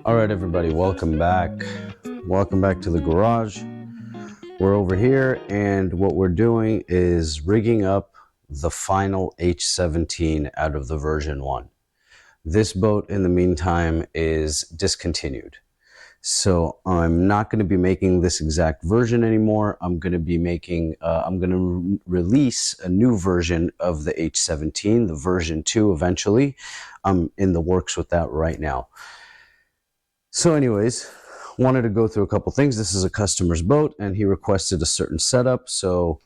All right, everybody, welcome back. Welcome back to the garage. We're over here, and what we're doing is rigging up the final H17 out of the version 1. This boat, in the meantime, is discontinued. So I'm not going to be making this exact version anymore. I'm going to be making, I'm going to release a new version of the H17, the version 2 eventually. I'm in the works with that right now. So anyways, wanted to go through a couple things. This is a customer's boat, and he requested a certain setup. So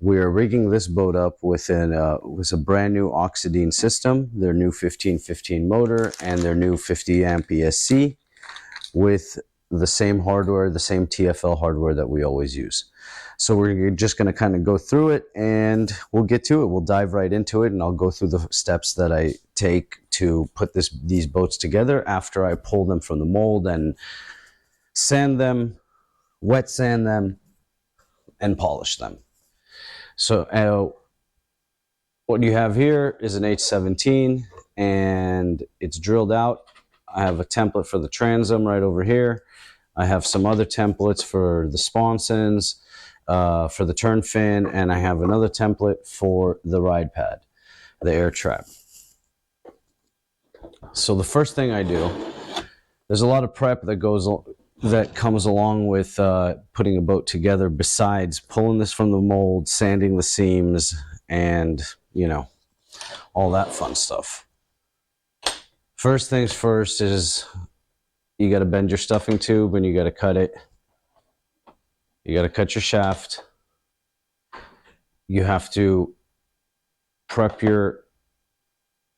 we're rigging this boat up with a brand new Oxidine system, their new 1515 motor, and their new 50 amp ESC with the same hardware, the same TFL hardware that we always use. So we're just going to kind of go through it, and we'll get to it. We'll dive right into it, and I'll go through the steps that I take to put these boats together after I pull them from the mold and sand them, wet sand them, and polish them. So what you have here is an H17, and it's drilled out. I have a template for the transom right over here. I have some other templates for the sponsons, for the turn fin, and I have another template for the ride pad, the air trap. So the first thing I do, there's a lot of prep that comes along with putting a boat together besides pulling this from the mold, sanding the seams, and, you know, all that fun stuff. First things first is you got to bend your stuffing tube and you got to cut it. You got to cut your shaft. You have to prep your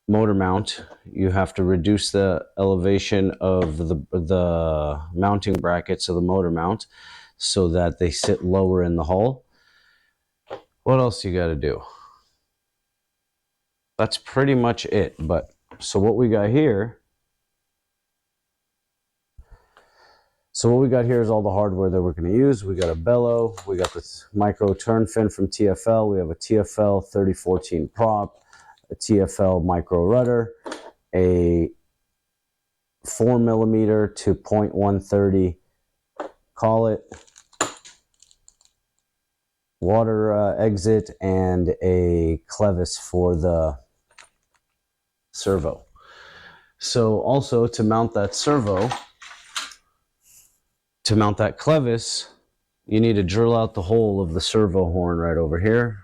motor mount. You have to reduce the elevation of the mounting brackets of the motor mount so that they sit lower in the hull. What else you got to do? That's pretty much it. But so what we got here is all the hardware that we're going to use. We got a bellow, we got this micro turn fin from TFL, we have a TFL 3014 prop, a TFL micro rudder, a 4mm to 0.130 collet, water exit, and a clevis for the servo. So also to mount that servo, to mount that clevis, you need to drill out the hole of the servo horn right over here.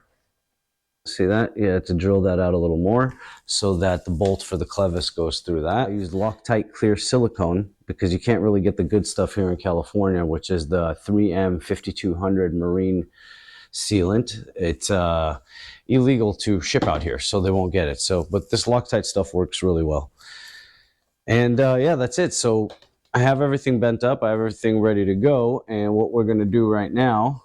See that? Yeah, to drill that out a little more so that the bolt for the clevis goes through that. I used Loctite clear silicone because you can't really get the good stuff here in California, which is the 3M 5200 marine sealant. It's illegal to ship out here, so they won't get it. So, but this Loctite stuff works really well. And yeah, that's it. So I have everything bent up. I have everything ready to go. And what we're going to do right now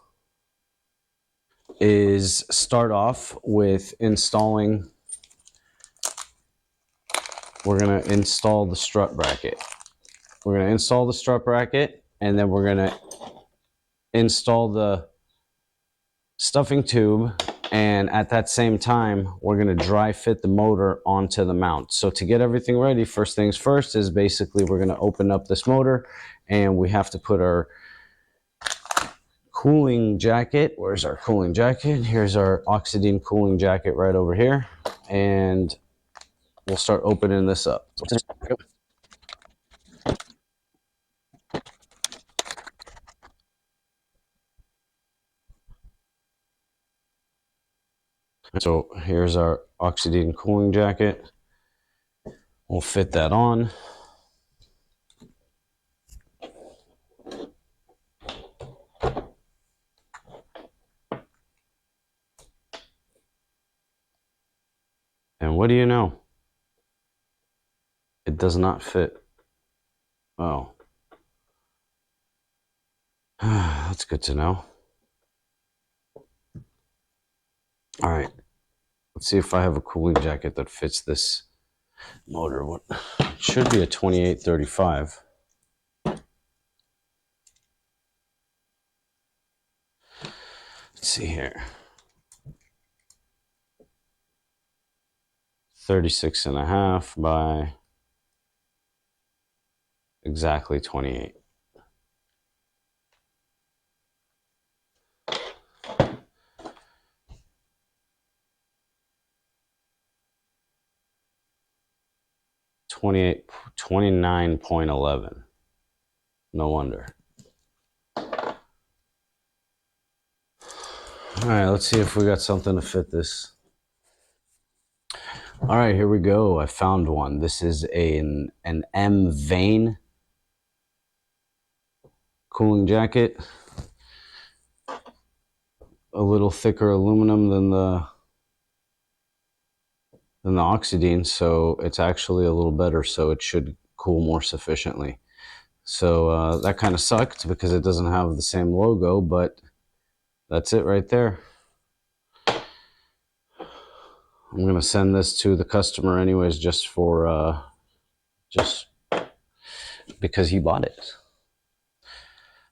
is start off with installing. We're going to install the strut bracket. We're going to install the strut bracket, and then we're going to install the stuffing tube, and at that same time we're going to dry fit the motor onto the mount. So to get everything ready, first things first is basically we're going to open up this motor, and we have to put our cooling jacket. Where's our cooling jacket? Here's our Oxidine cooling jacket right over here, and we'll start opening this up. So here's our Oxidine cooling jacket. We'll fit that on. And what do you know? It does not fit. Oh. That's good to know. All right. Let's see if I have a cooling jacket that fits this motor. What should be a 2835. Let's see here. 36.5 by exactly 28. $28, 29.11. No wonder. All right, let's see if we got something to fit this. All right, here we go. I found one. This is an M vein cooling jacket. A little thicker aluminum than the Oxidine, so it's actually a little better, so it should cool more sufficiently. So that kind of sucked because it doesn't have the same logo, but that's it right there. I'm gonna send this to the customer anyways, just for just because he bought it.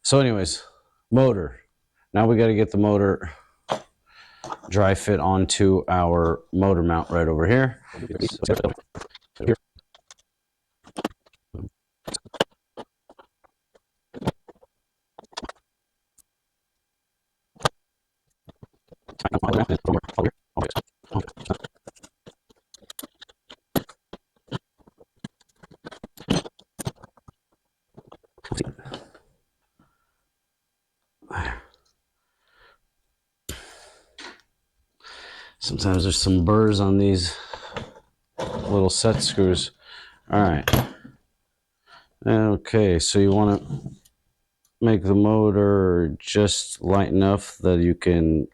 So anyways, motor. Now we got to get the motor dry fit onto our motor mount right over here. Sometimes there's some burrs on these little set screws. All right. Okay, so you want to make the motor just light enough that you can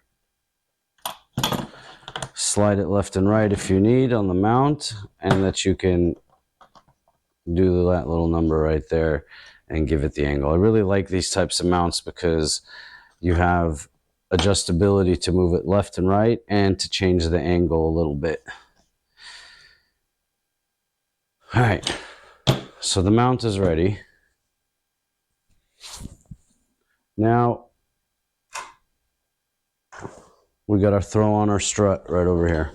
slide it left and right if you need on the mount, and that you can do that little number right there and give it the angle. I really like these types of mounts because you have adjustability to move it left and right and to change the angle a little bit. All right, so the mount is ready. Now we got our throw on our strut right over here.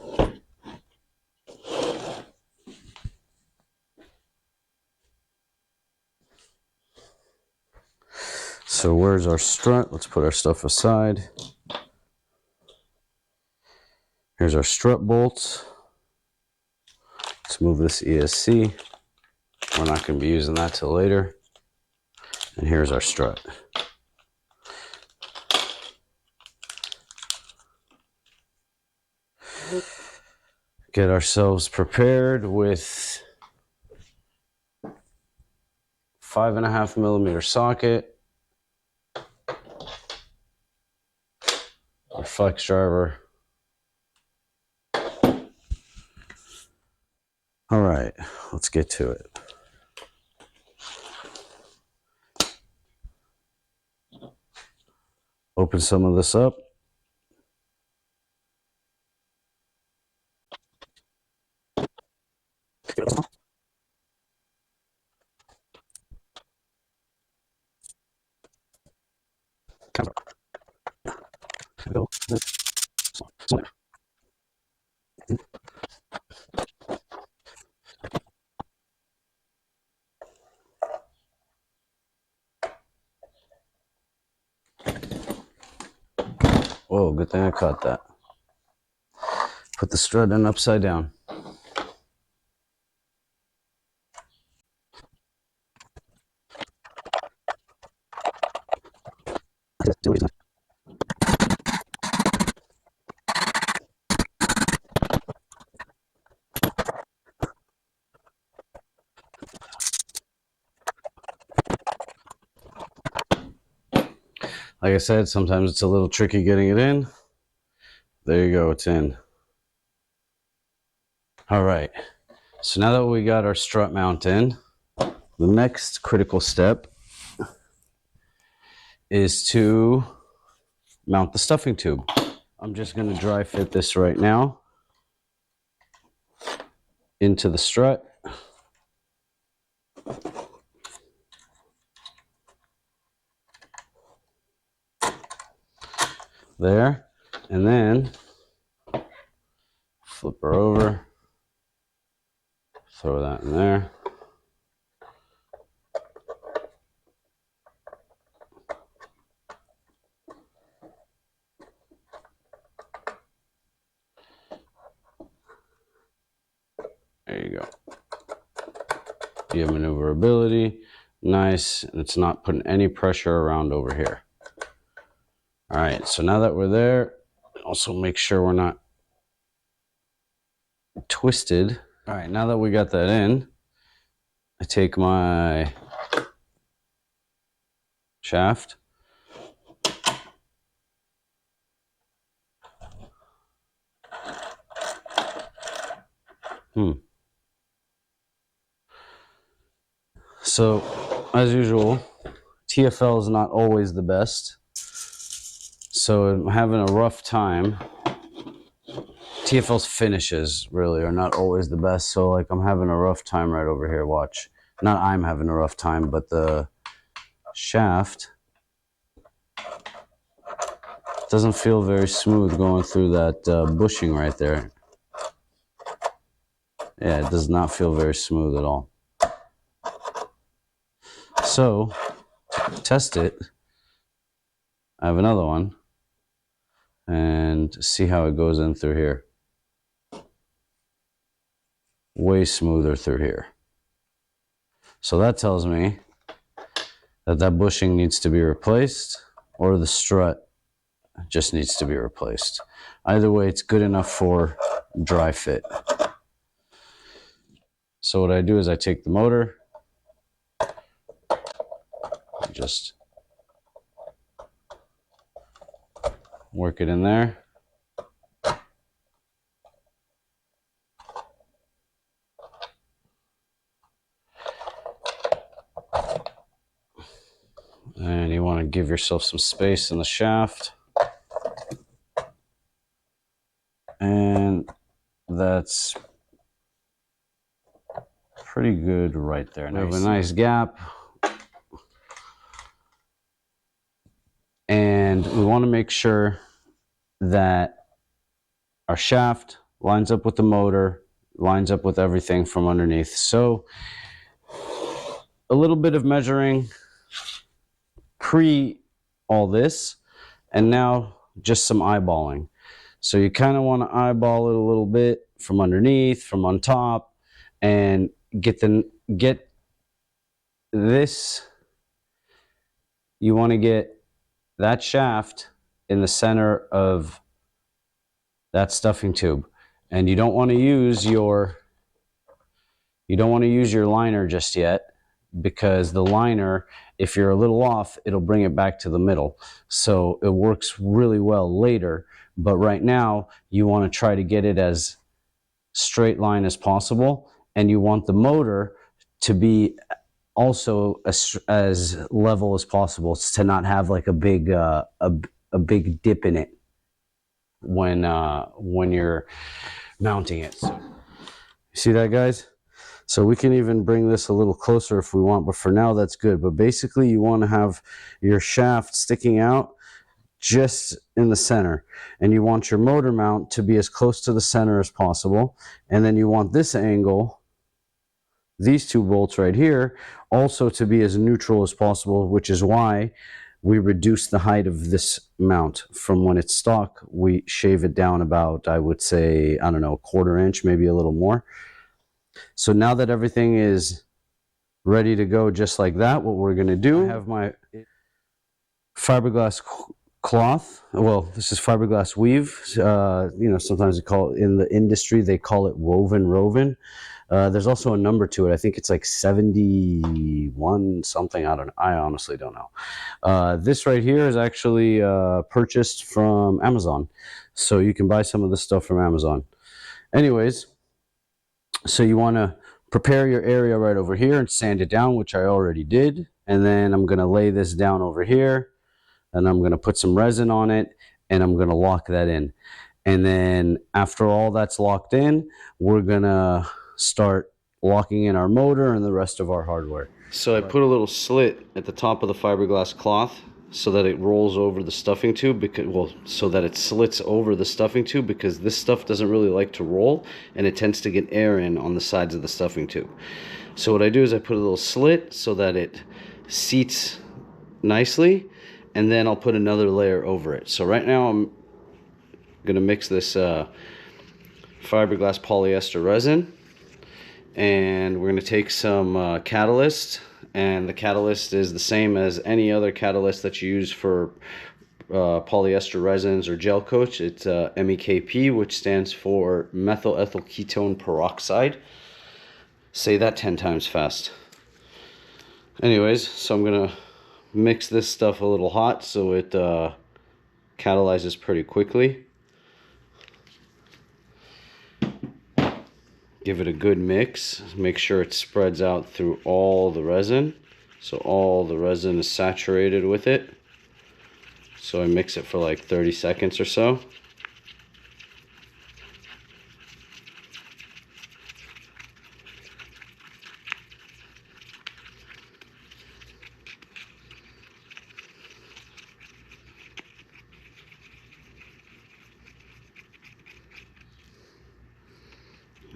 So where's our strut? Let's put our stuff aside. Here's our strut bolts. Let's move this ESC. We're not going to be using that till later. And here's our strut. Get ourselves prepared with 5.5 millimeter socket, our flex driver. All right, let's get to it. Open some of this up. Whoa, good thing I caught that. Put the strut in upside down. Like I said, sometimes it's a little tricky getting it in. There you go, it's in. All right, so now that we got our strut mount in, the next critical step is to mount the stuffing tube. I'm just going to dry fit this right now into the strut. There, and then flip her over, throw that in there. There you go. You have maneuverability. Nice. And it's not putting any pressure around over here. All right. So now that we're there, also make sure we're not twisted. All right. Now that we got that in, I take my shaft. So, as usual, TFL is not always the best. So I'm having a rough time. TFL's finishes really are not always the best. So like I'm having a rough time right over here. Watch. Not I'm having a rough time, but the shaft doesn't feel very smooth going through that bushing right there. Yeah, it does not feel very smooth at all. So, to test it, I have another one and see how it goes in through here. Way smoother through here. So that tells me that that bushing needs to be replaced or the strut just needs to be replaced. Either way, it's good enough for dry fit. So what I do is I take the motor, just work it in there. And you want to give yourself some space in the shaft. And that's pretty good right there. We have a nice gap. And we want to make sure that our shaft lines up with the motor, lines up with everything from underneath. So a little bit of measuring pre all this, and now just some eyeballing. So you kind of want to eyeball it a little bit from underneath, from on top, and get this. You want to get that shaft in the center of that stuffing tube, and you don't want to use your liner just yet, because the liner, if you're a little off, it'll bring it back to the middle. So it works really well later, but right now you want to try to get it as straight line as possible, and you want the motor to be also as level as possible, to not have like a big big dip in it when you're mounting it. So, see that, guys? So we can even bring this a little closer if we want, but for now that's good. But basically you want to have your shaft sticking out just in the center, and you want your motor mount to be as close to the center as possible, and then you want this angle, these two bolts right here, also to be as neutral as possible, which is why we reduce the height of this mount. From when it's stock, we shave it down about, I would say, I don't know, 1/4 inch, maybe a little more. So now that everything is ready to go just like that, what we're going to do, I have my fiberglass cloth. Well, this is fiberglass weave. You know, sometimes they call it, in the industry, they call it woven. There's also a number to it. I think it's like 71 something. I honestly don't know. This right here is actually purchased from Amazon. So you can buy some of this stuff from Amazon. Anyways, so you want to prepare your area right over here and sand it down, which I already did. And then I'm going to lay this down over here, and I'm going to put some resin on it, and I'm going to lock that in. And then after all that's locked in, we're going to start locking in our motor and the rest of our hardware. So I put a little slit at the top of the fiberglass cloth so that it rolls over the stuffing tube, because, well, so that it slits over the stuffing tube, because this stuff doesn't really like to roll and it tends to get air in on the sides of the stuffing tube. So what I do is I put a little slit so that it seats nicely, and then I'll put another layer over it. So right now I'm gonna mix this fiberglass polyester resin, And we're going to take some catalyst, and the catalyst is the same as any other catalyst that you use for polyester resins or gel coats. It's MEKP, which stands for methyl ethyl ketone peroxide. Say that 10 times fast. Anyways, so I'm gonna mix this stuff a little hot so it catalyzes pretty quickly. Give it a good mix. Make sure it spreads out through all the resin, so all the resin is saturated with it. So I mix it for like 30 seconds or so.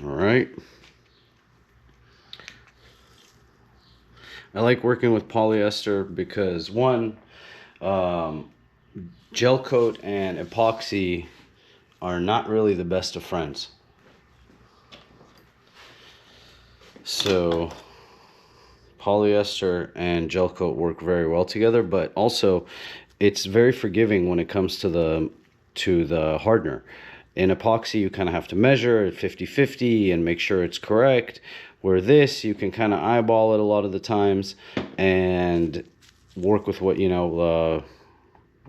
All right. I like working with polyester because one, gel coat and epoxy are not really the best of friends. So polyester and gel coat work very well together, but also it's very forgiving when it comes to the hardener. In epoxy, you kind of have to measure at 50-50 and make sure it's correct. Where this, you can kind of eyeball it a lot of the times and work with what,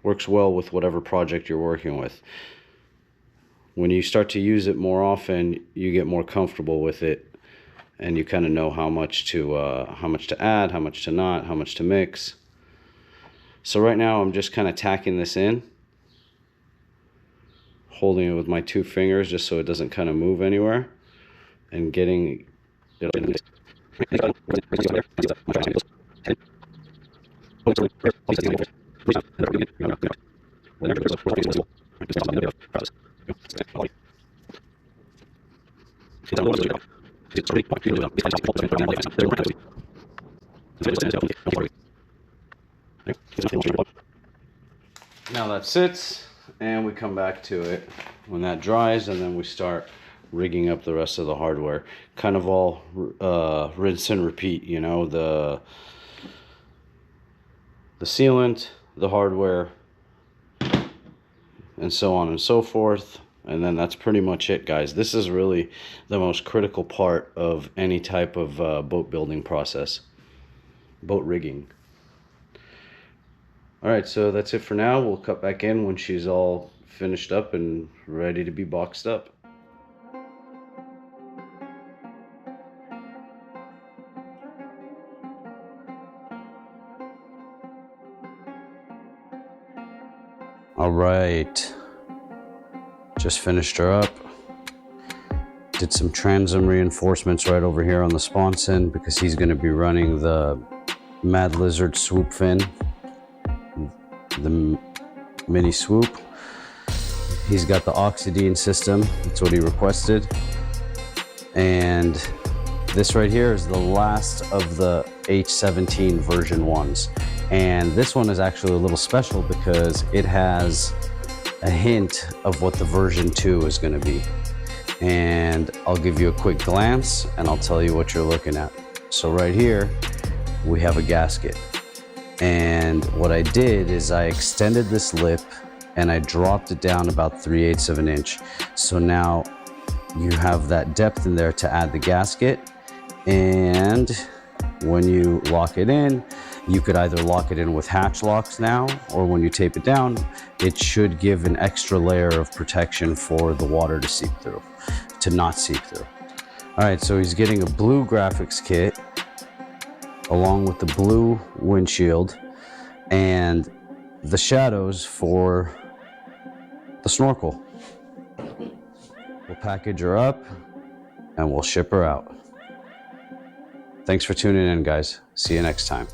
works well with whatever project you're working with. When you start to use it more often, you get more comfortable with it, and you kind of know how much to add, how much to not, how much to mix. So right now, I'm just kind of tacking this in, holding it with my 2 fingers just so it doesn't kind of move anywhere, and getting it. Now that sits, and we come back to it when that dries, and then we start rigging up the rest of the hardware. Kind of all rinse and repeat, the sealant, the hardware, and so on and so forth. And then that's pretty much it, guys. This is really the most critical part of any type of boat building process, boat rigging. All right, so that's it for now. We'll cut back in when she's all finished up and ready to be boxed up. All right, just finished her up. Did some transom reinforcements right over here on the sponson because he's going to be running the Mad Lizard swoop fin, the mini swoop. He's got the Oxidine system. That's what he requested. And this right here is the last of the H17 version 1s. And this one is actually a little special because it has a hint of what the version 2 is going to be. And I'll give you a quick glance and I'll tell you what you're looking at. So right here, we have a gasket. And what I did is I extended this lip and I dropped it down about 3/8 of an inch. So now you have that depth in there to add the gasket. And when you lock it in, you could either lock it in with hatch locks now, or when you tape it down, it should give an extra layer of protection for the water to seep through, to not seep through. All right, so he's getting a blue graphics kit along with the blue windshield and the shadows for the snorkel. We'll package her up and we'll ship her out. Thanks for tuning in, guys. See you next time.